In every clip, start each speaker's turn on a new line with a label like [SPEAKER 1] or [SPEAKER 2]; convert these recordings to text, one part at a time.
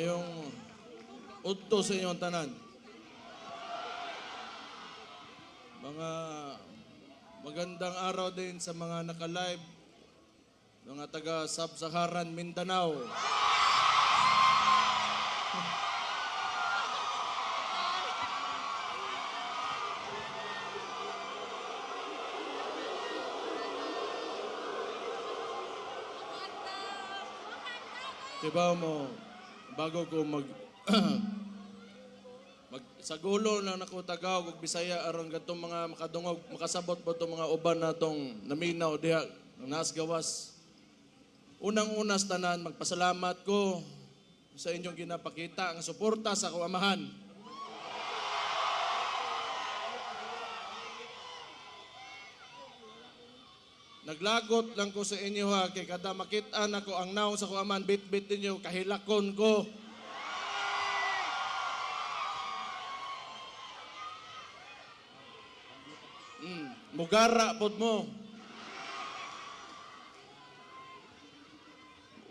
[SPEAKER 1] Mayong udto sa inyong tanan. Mga magandang araw din sa mga naka-live, mga taga Sub-Saharan Mindanao. Diba mo, bago ko sagulo na nako Tagaw ug Bisaya aron gadtong mga makadungog makasabot po itong mga uban natong naminaw diha nas gawas. Unang-unas tanan magpasalamat ko sa inyong ginapakita ang suporta sa akong amahan. Naglagot lang ko sa inyo ha, kay kada makita nako ang naong sa akong amahan, bit-bit ninyo, kahilakon ko. Mugara pod mo.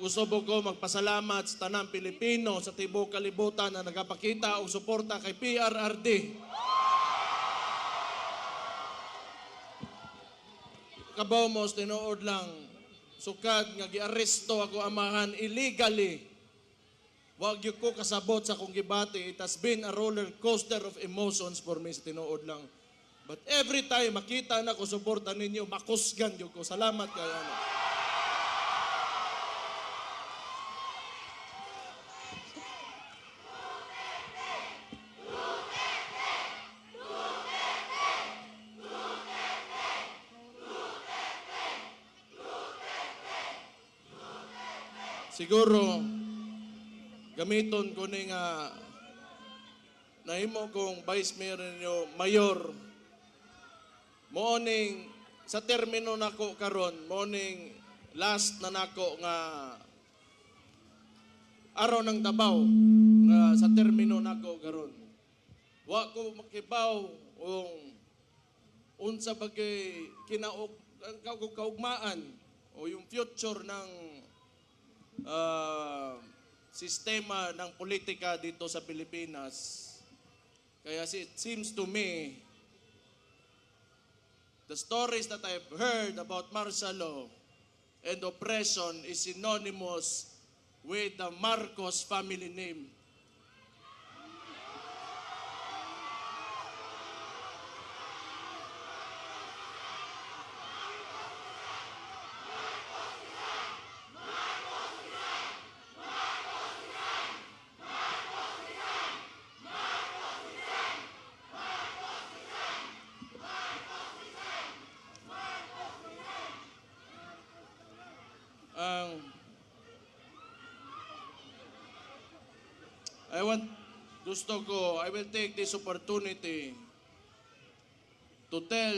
[SPEAKER 1] Usob ko magpasalamat sa tanang Pilipino sa tibuok kalibutan na nagapakita og suporta kay PRRD. Kabaw mo tinuod lang sukad nga giaresto ako amahan illegally. Wag gyud ko kasabot sa akong gibati. It has been a roller coaster of emotions for me sa tinuod lang. But every time makita na ko suporta ninyo, makusgan gyud ko. Salamat kayo. Siguro gamiton ko ni nga nahimo kong vice mayor ninyo, mayor. Morning sa termino nako karon, morning last na nako nga araw ng Davao nga sa termino nako karon. Wa ko makibaw unsa bagay kaugmaan o yung future ng sistema ng politika dito sa Pilipinas. Kaya it seems to me, the stories that I've heard about martial law and oppression is synonymous with the Marcos family name. I will take this opportunity to tell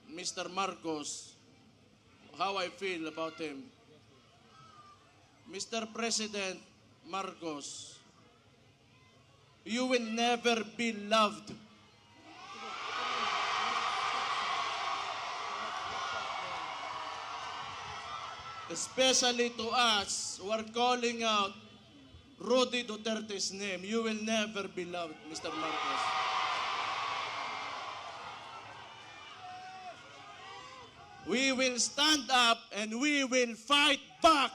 [SPEAKER 1] Mr. Marcos how I feel about him. Mr. President Marcos, you will never be loved. Especially to us who are calling out Rudy Duterte's name, you will never be loved, Mr. Marcos. We will stand up and we will fight back.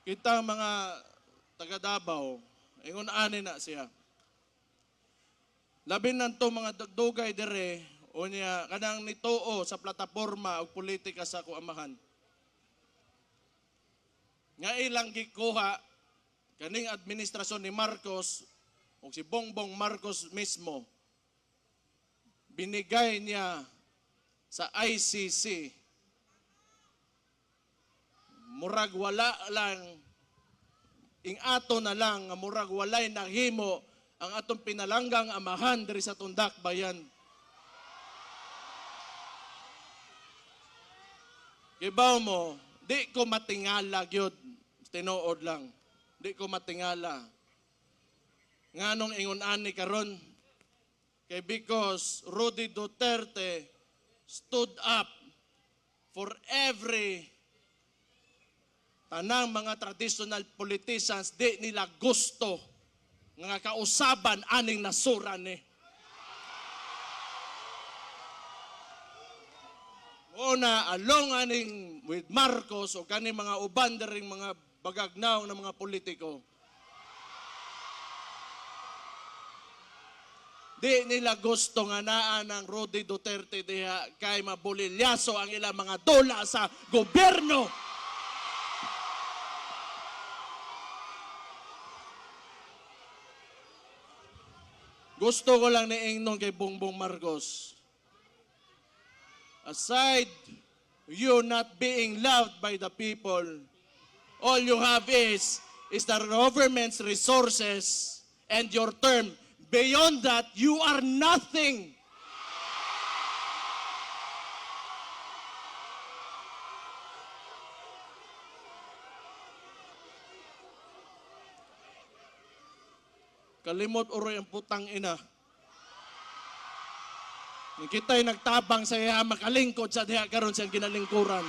[SPEAKER 1] Kita mga taga Davao, ingon ani na siya. Labi nanto mga dugay dire o niya kanang nituo sa plataporma o politika sa kuamahan. Nga ilang gikuha kaning administrasyon ni Marcos o si Bongbong Marcos mismo, binigay niya sa ICC. Murag wala lang, ato na lang, murag walay nahimo ang atong pinalanggang amahan diri sa Tundak Bayan. Kibaw mo, di ko matingala gyud tinuod lang. Di ko matingala. Nganong ingon ani karon? Kay because Rudy Duterte stood up for every tanang mga traditional politicians di nila gusto nga kausaban aning nasura ni. Una, along aning with Marcos o kani mga uban ring mga bagagnaw ng mga politiko, di nila gusto nga naa ng Rudy Duterte diha kay mabulilyaso ang ilang mga dola sa gobyerno. Gusto ko lang niingnon kay Bongbong Marcos. Aside you not being loved by the people, all you have is the government's resources and your term. Beyond that, you are nothing. Kalimot oroy ang putang ina. Kita'y nagtabang sa iya makalingkod sa diha karon siyang ginalingkuran.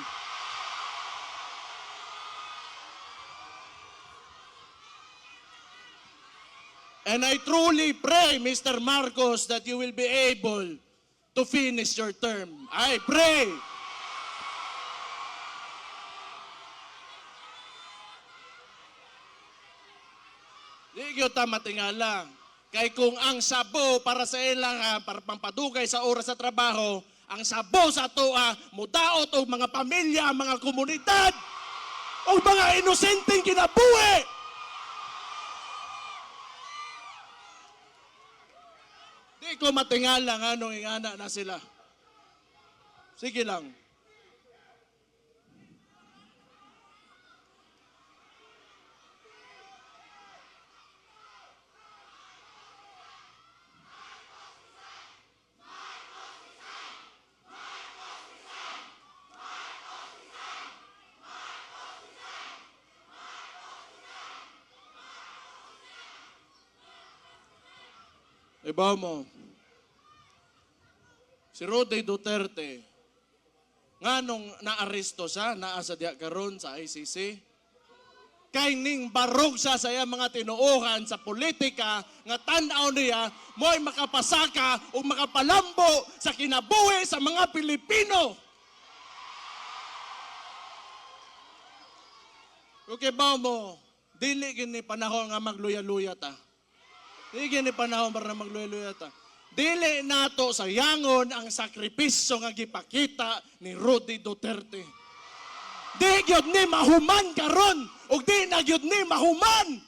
[SPEAKER 1] And I truly pray, Mr. Marcos, that you will be able to finish your term. I pray. Di gyud ta matingala. Kay kung ang sabo para sa ilang para pampadugay sa oras sa trabaho, ang sabo sa atoa mudaot og mga pamilya, mga komunidad, o mga inosenteng kinabuhi. Di ko matingala nga nung ingana na sila. Sige lang. Iba mo, si Rudy Duterte, nga nung naaresto siya, naa sa diya karon sa ICC, kay ning barog siya sa iya mga tinuohan sa politika, nga tan-aw niya, mo'y makapasaka o makapalambo sa kinabuhi sa mga Pilipino. Okay ba mo, dili gini panahon nga magluya-luya ta. Dili gini panahon para magluya-luya ta. Dili nato sayangon ang sakripisyo nga gipakita ni Rudy Duterte. Di gyud ni mahuman karon ug di na gyud ni mahuman.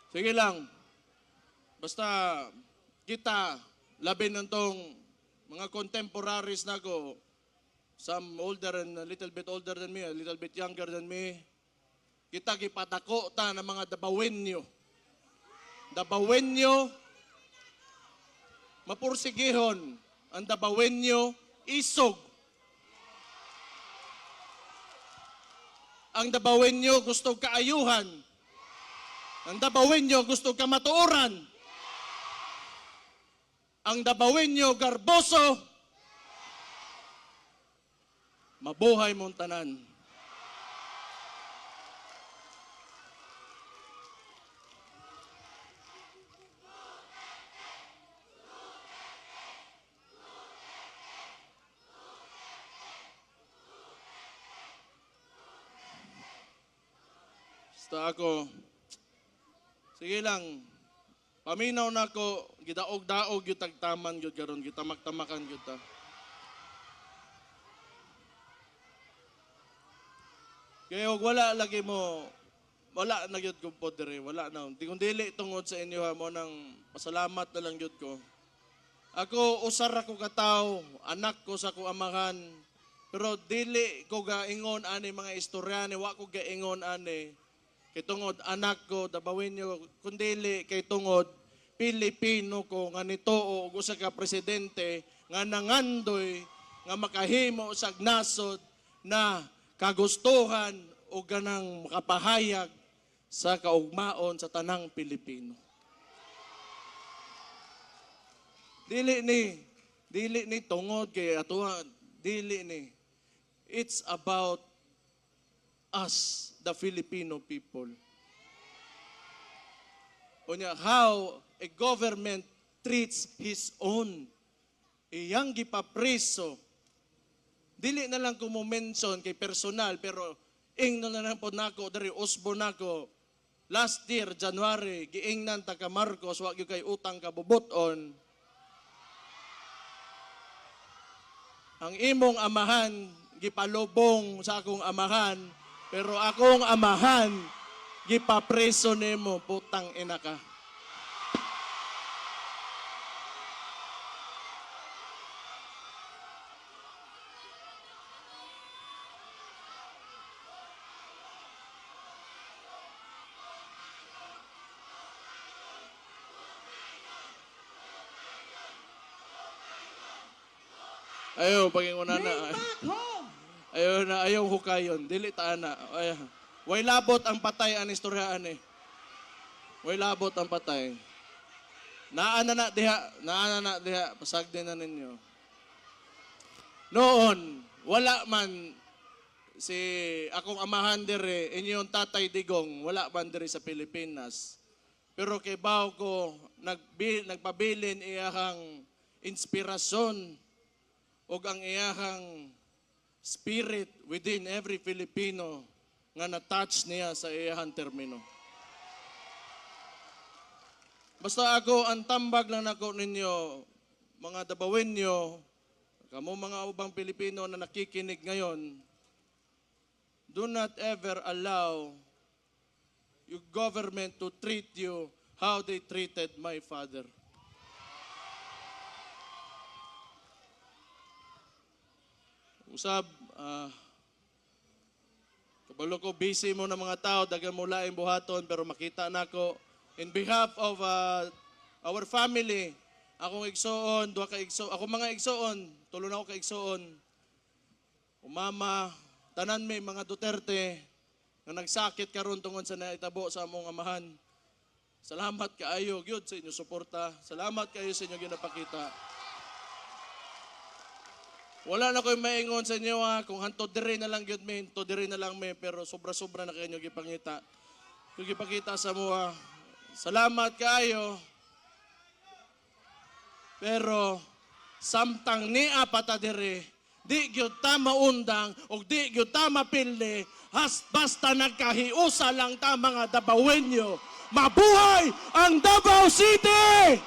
[SPEAKER 1] Sige lang. Basta kita, labi ng tong mga contemporaries na ko, some older and a little bit older than me, a little bit younger than me, kita gipadako ta ng mga dabawenyo. Dabawenyo, mapursigihon. Ang dabawenyo, isog. Ang dabawenyo, gusto kaayuhan. Ang dabawenyo gusto ka matuoran. Ang dabawenyo garboso. Mabuhay mong tanan. Basta ako, sige lang, paminaw na ko, gidaog-daog yung tagtaman yun karon, gitamak-tamakan yun ta. Kaya wala lagi mo, wala na yun ko po dire, wala na. Di kung dili tungod sa inyo ha, mo nang pasalamat na lang yun ko. Ako usar ako kataw, anak ko sa ko amahan. Pero dili ko gaingon ani mga istoryane, wa ko gaingon ani kay tungod anak ko dabawin niyo kundili kay tungod Pilipino ko nga nituo og usa ka presidente nga nangandoy nga makahimo sa nasod na kagustuhan o ganang makapahayag sa kaugmaon sa tanang Pilipino. Dili ni tungod kay atuwa, dili ni. It's about us, the Filipino people. Unya, how a government treats his own. Iyang gipapriso. Dili na lang ko mo mention kay personal, pero ingnon na lang po nako, dari usbo nako. Last year, January, giingnan ta ka Marcos, wag yung kay utang kabubuton. Ang imong amahan, gipalubong sa akong amahan, pero akong amahan, gipapreso nimo, putang ina ka. Ayaw, paginguna na. Ayaw hukayon. Dili ta na. Way labot ang patay ang istoryaan eh. Way labot ang patay. Naana na diha. Pasag din na ninyo. Noon, wala man si akong amahan dire, inyong tatay Digong, wala man dire sa Pilipinas. Pero kay baw ko, nagpabilin iyahang inspirasyon o ang iyahang spirit within every Filipino nga na-touch niya sa iyahang termino. Basta ako, ang tambag lang nako ninyo, mga Dabawenyo, kamo mga ubang Pilipino na nakikinig ngayon, do not ever allow your government to treat you how they treated my father. Usab, kabalo ko, busy mo na mga tao, dagan mo laing buhaton, pero makita na ko, in behalf of our family, akong igsoon, ako mga igsoon, tulo na ako ka igsoon, umama, tanan may mga Duterte, na nagsakit karon tungod sa naitabo sa among amahan. Salamat kaayo, gyud sa inyo suporta. Salamat kayo sa inyo ginapakita. Wala na ko'y maingon sa inyo kung hanto diri na lang gyud me, hanto diri na lang me, pero sobra-sobra na kayo gipangita. Yung gipakita sa mga, salamat kayo. Pero samtang niya pata diri, di gyud ta maundang o di gyud ta mapili, basta nagkahiusa lang ta mga Dabawenyo. Mabuhay ang Davao City!